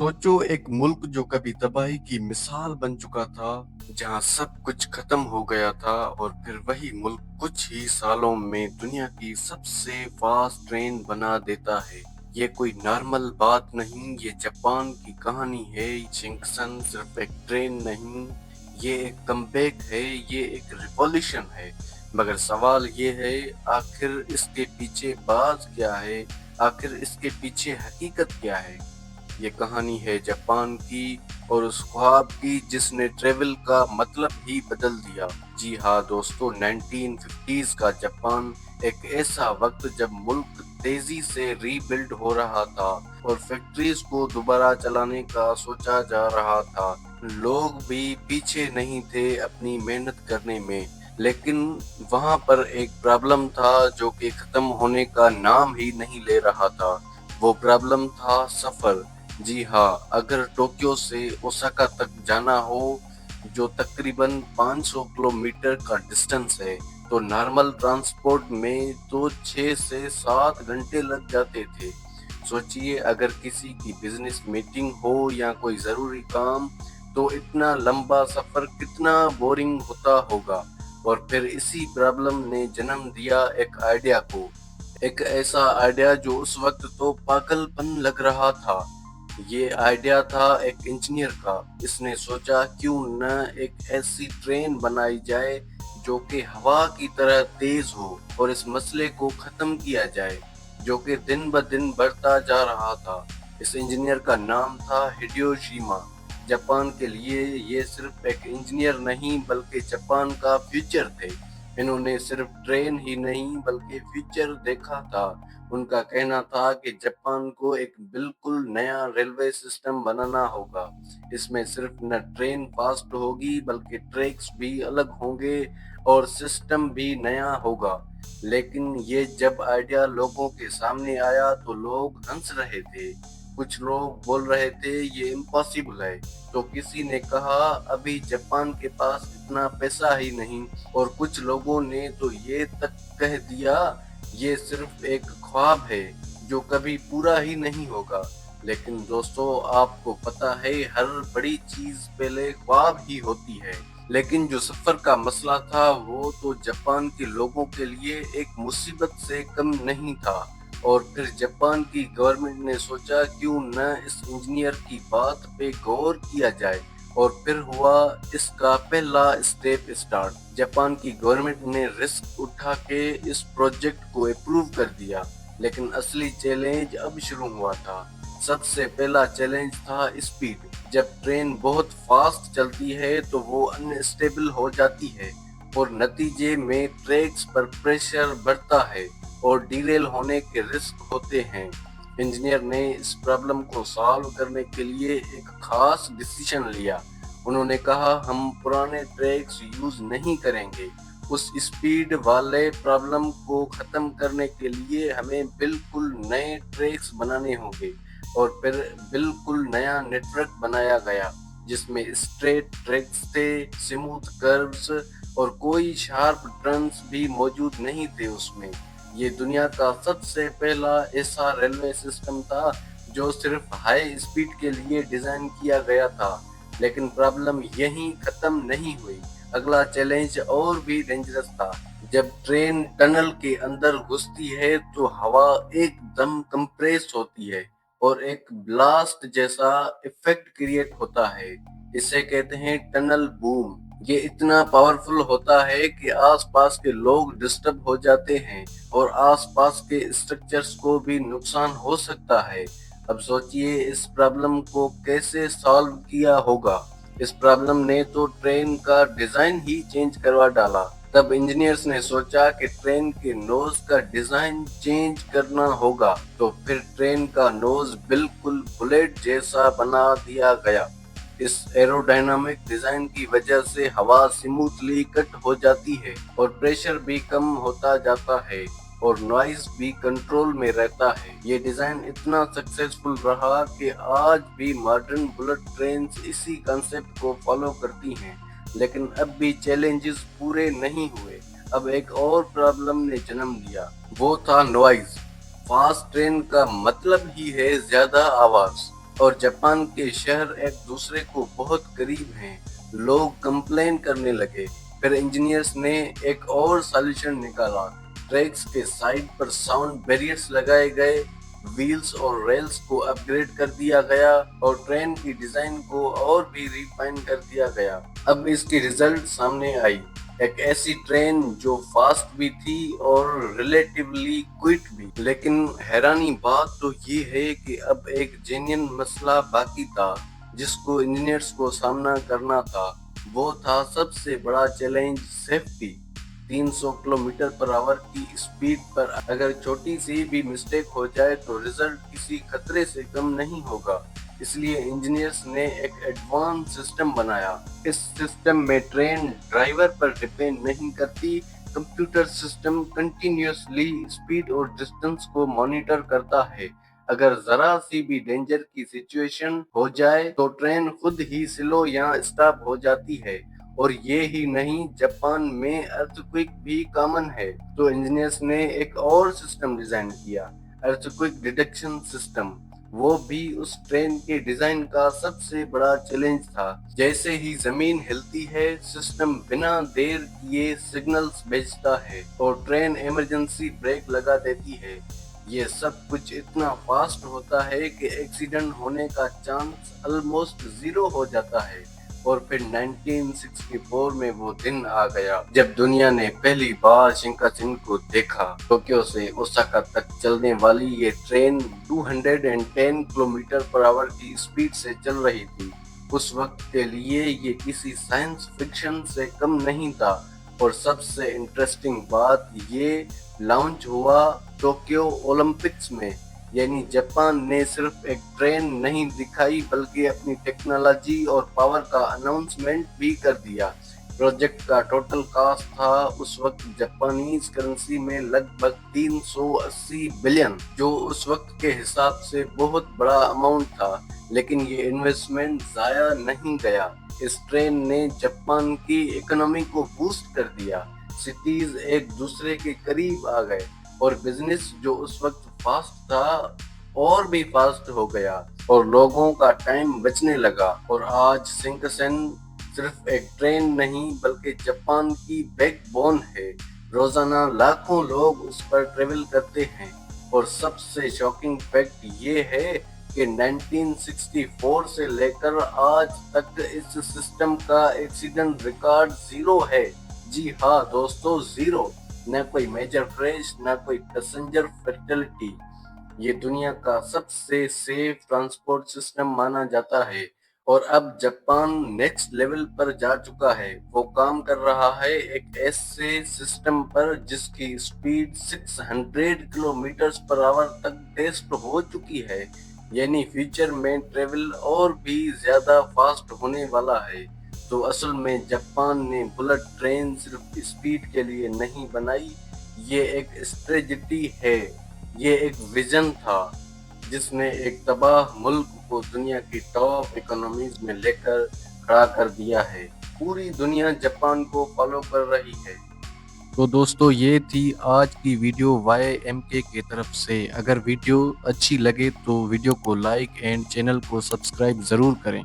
सोचो एक मुल्क जो कभी तबाही की मिसाल बन चुका था, जहां सब कुछ खत्म हो गया था और फिर वही मुल्क कुछ ही सालों में दुनिया की सबसे फास्ट ट्रेन बना देता है। ये कोई नॉर्मल बात नहीं, ये जापान की कहानी है। शिंकसन सिर्फ एक ट्रेन नहीं, ये एक कमबैक है, ये एक रिवॉल्यूशन है। मगर सवाल ये है, आखिर इसके पीछे बात क्या है? आखिर इसके पीछे हकीकत क्या है? ये कहानी है जापान की और उस ख्वाब की जिसने ट्रेवल का मतलब ही बदल दिया। जी हाँ दोस्तों, 1950s का जापान, एक ऐसा वक्त जब मुल्क तेजी से रीबिल्ड हो रहा था और फैक्ट्रीज को दोबारा चलाने का सोचा जा रहा था। लोग भी पीछे नहीं थे अपनी मेहनत करने में, लेकिन वहां पर एक प्रॉब्लम था जो कि खत्म होने का नाम ही नहीं ले रहा था। वो प्रॉब्लम था सफर। जी हाँ, अगर टोक्यो से ओसाका तक जाना हो, जो तकरीबन 500 किलोमीटर का डिस्टेंस है, तो नॉर्मल ट्रांसपोर्ट में तो 6 से 7 घंटे लग जाते थे। सोचिए, अगर किसी की बिजनेस मीटिंग हो या कोई ज़रूरी काम, तो इतना लंबा सफ़र कितना बोरिंग होता होगा। और फिर इसी प्रॉब्लम ने जन्म दिया एक आइडिया को, एक ऐसा आइडिया जो उस वक्त तो पागलपन लग रहा था। ये आइडिया था एक इंजीनियर का। इसने सोचा क्यों न एक ऐसी ट्रेन बनाई जाए जो कि हवा की तरह तेज हो और इस मसले को खत्म किया जाए जो कि दिन ब दिन बढ़ता जा रहा था। इस इंजीनियर का नाम था हिडेयो शिमा। जापान के लिए ये सिर्फ एक इंजीनियर नहीं बल्कि जापान का फ्यूचर थे। इन्होंने सिर्फ ट्रेन ही नहीं बल्कि फ्यूचर देखा था। उनका कहना था कि जापान को एक बिल्कुल नया रेलवे सिस्टम बनाना होगा। इसमें सिर्फ न ट्रेन फास्ट होगी बल्कि ट्रैक्स भी अलग होंगे और सिस्टम भी नया होगा। लेकिन ये जब आइडिया लोगों के सामने आया तो लोग हंस रहे थे। कुछ लोग बोल रहे थे ये इम्पॉसिबल है, तो किसी ने कहा अभी जापान के पास इतना पैसा ही नहीं, और कुछ लोगों ने तो ये तक कह दिया ये सिर्फ एक ख्वाब है जो कभी पूरा ही नहीं होगा। लेकिन दोस्तों, आपको पता है हर बड़ी चीज पहले ख्वाब ही होती है। लेकिन जो सफर का मसला था वो तो जापान के लोगों के लिए एक मुसीबत से कम नहीं था। और फिर जापान की गवर्नमेंट ने सोचा क्यों न इस इंजीनियर की बात पे गौर किया जाए। और फिर हुआ इसका पहला स्टेप स्टार्ट। जापान की गवर्नमेंट ने रिस्क उठा के इस प्रोजेक्ट को अप्रूव कर दिया। लेकिन असली चैलेंज अब शुरू हुआ था। सबसे पहला चैलेंज था स्पीड। जब ट्रेन बहुत फास्ट चलती है तो वो अनस्टेबल हो जाती है और नतीजे में ट्रैक्स पर प्रेशर बढ़ता है और डीरेल होने के रिस्क होते हैं। इंजीनियर ने इस प्रॉब्लम को सॉल्व करने के लिए एक खास डिसीजन लिया। उन्होंने कहा हम पुराने ट्रैक्स यूज नहीं करेंगे। उस स्पीड वाले प्रॉब्लम को खत्म करने के लिए हमें बिल्कुल नए ट्रैक्स बनाने होंगे। और फिर बिल्कुल नया नेटवर्क बनाया गया जिसमें स्ट्रेट ट्रैक्स थे, स्मूथ कर्व्स और कोई शार्प टर्न्स भी मौजूद नहीं थे उसमें। ये दुनिया का सबसे पहला ऐसा रेलवे सिस्टम था जो सिर्फ हाई स्पीड के लिए डिजाइन किया गया था। लेकिन प्रॉब्लम यहीं खत्म नहीं हुई। अगला चैलेंज और भी डेंजरस था। जब ट्रेन टनल के अंदर घुसती है तो हवा एकदम कंप्रेस होती है और एक ब्लास्ट जैसा इफेक्ट क्रिएट होता है। इसे कहते हैं टनल बूम। ये इतना पावरफुल होता है कि आसपास के लोग डिस्टर्ब हो जाते हैं और आसपास के स्ट्रक्चर्स को भी नुकसान हो सकता है। अब सोचिए इस प्रॉब्लम को कैसे सॉल्व किया होगा। इस प्रॉब्लम ने तो ट्रेन का डिजाइन ही चेंज करवा डाला। तब इंजीनियर्स ने सोचा कि ट्रेन के नोज का डिजाइन चेंज करना होगा। तो फिर ट्रेन का नोज बिल्कुल बुलेट जैसा बना दिया गया। इस एरोडायनामिक डिजाइन की वजह से हवा स्मूथली कट हो जाती है और प्रेशर भी कम होता जाता है और नॉइज भी कंट्रोल में रहता है। ये डिजाइन इतना सक्सेसफुल रहा कि आज भी मॉडर्न बुलेट ट्रेन्स इसी कंसेप्ट को फॉलो करती हैं। लेकिन अब भी चैलेंजेस पूरे नहीं हुए। अब एक और प्रॉब्लम ने जन्म लिया, वो था नॉइज। फास्ट ट्रेन का मतलब ही है ज्यादा आवाज। اور جاپان کے شہر ایک دوسرے کو بہت قریب ہیں۔ لوگ کمپلین کرنے لگے۔ پھر انجینئرز نے ایک اور سالوشن نکالا۔ ٹریکس کے سائڈ پر ساؤنڈ بیریئرز لگائے گئے، ویلز اور ریلز کو اپ گریڈ کر دیا گیا اور ٹرین کی ڈیزائن کو اور بھی ریفائن کر دیا گیا۔ اب اس کی ریزلٹ سامنے آئی، ایک ایسی ٹرین جو فاسٹ بھی تھی اور ریلیٹیولی کوئٹ بھی۔ لیکن حیرانی بات تو یہ ہے کہ اب ایک جینین مسئلہ باقی تھا جس کو انجینئرز کو سامنا کرنا تھا۔ وہ تھا سب سے بڑا چیلنج، سیفٹی۔ 300 کلومیٹر پر آور کی اسپیڈ پر اگر چھوٹی سی بھی مسٹیک ہو جائے تو ریزلٹ کسی خطرے سے کم نہیں ہوگا۔ اس لیے انجینئرز نے ایک ایڈوانس سسٹم بنایا۔ اس سسٹم میں ٹرین ڈرائیور پر ڈیپینڈ نہیں کرتی۔ کمپیوٹر سسٹم کنٹینیوسلی اسپیڈ اور ڈسٹنس کو مانیٹر کرتا ہے۔ اگر ذرا سی بھی ڈینجر کی سچویشن ہو جائے تو ٹرین خود ہی سلو یا اسٹاپ ہو جاتی ہے۔ اور یہ ہی نہیں، جاپان میں ارتھکویک بھی کامن ہے، تو انجینئرز نے ایک اور سسٹم ڈیزائن کیا، ارتھکویک ڈیٹیکشن سسٹم۔ وہ بھی اس ٹرین کے ڈیزائن کا سب سے بڑا چیلنج تھا۔ جیسے ہی زمین ہلتی ہے، سسٹم بنا دیر کیے سگنلز بھیجتا ہے اور ٹرین ایمرجنسی بریک لگا دیتی ہے۔ یہ سب کچھ اتنا فاسٹ ہوتا ہے کہ ایکسیڈنٹ ہونے کا چانس آلموسٹ زیرو ہو جاتا ہے۔ اور پھر 1964 میں وہ دن آ گیا جب دنیا نے پہلی بار شنکانسن کو دیکھا۔ ٹوکیو سے اوساکا تک چلنے والی یہ ٹرین 210 کلومیٹر پر آور کی اسپیڈ سے چل رہی تھی۔ اس وقت کے لیے یہ کسی سائنس فکشن سے کم نہیں تھا۔ اور سب سے انٹرسٹنگ بات، یہ لانچ ہوا ٹوکیو اولمپکس میں۔ یعنی جاپان نے صرف ایک ٹرین نہیں دکھائی بلکہ اپنی ٹیکنالوجی اور پاور کا اناؤنسمنٹ بھی کر دیا۔ پروجیکٹ کا ٹوٹل کاسٹ تھا اس وقت جاپانیز کرنسی میں لگ بھگ 380 بلین، جو اس وقت کے حساب سے بہت بڑا اماؤنٹ تھا۔ لیکن یہ انویسٹمنٹ ضائع نہیں گیا۔ اس ٹرین نے جاپان کی اکنامی کو بوسٹ کر دیا۔ سٹیز ایک دوسرے کے قریب آ گئے اور بزنس جو اس وقت فاسٹ تھا اور بھی فاسٹ ہو گیا اور لوگوں کا ٹائم بچنے لگا۔ اور آج شنکانسن صرف ایک ٹرین نہیں بلکہ جاپان کی بیک بون ہے۔ روزانہ لاکھوں لوگ اس پر ٹریول کرتے ہیں۔ اور سب سے شاکنگ فیکٹ یہ ہے کہ 1964 سے لے کر آج تک اس سسٹم کا ایکسیڈنٹ ریکارڈ زیرو ہے۔ جی ہاں دوستو، زیرو۔ نہ کوئی میجر کریش، نہ کوئی پیسنجر فیٹلٹی۔ یہ دنیا کا سب سے سیف ٹرانسپورٹ سسٹم مانا جاتا ہے۔ اور اب جاپان نیکسٹ لیول پر جا چکا ہے۔ وہ کام کر رہا ہے ایک ایسے سسٹم پر جس کی اسپیڈ 600 کلومیٹر پر آور تک ٹیسٹ ہو چکی ہے۔ یعنی فیوچر میں ٹریول اور بھی زیادہ فاسٹ ہونے والا ہے۔ تو اصل میں جاپان نے بلٹ ٹرین صرف اسپیڈ کے لیے نہیں بنائی، یہ ایک اسٹریٹجی ہے، یہ ایک ویژن تھا جس نے ایک تباہ ملک کو دنیا کی ٹاپ اکانومیز میں لے کر کھڑا کر دیا ہے۔ پوری دنیا جاپان کو فالو کر رہی ہے۔ تو دوستو، یہ تھی آج کی ویڈیو YMK کی طرف سے۔ اگر ویڈیو اچھی لگے تو ویڈیو کو لائک اینڈ چینل کو سبسکرائب ضرور کریں۔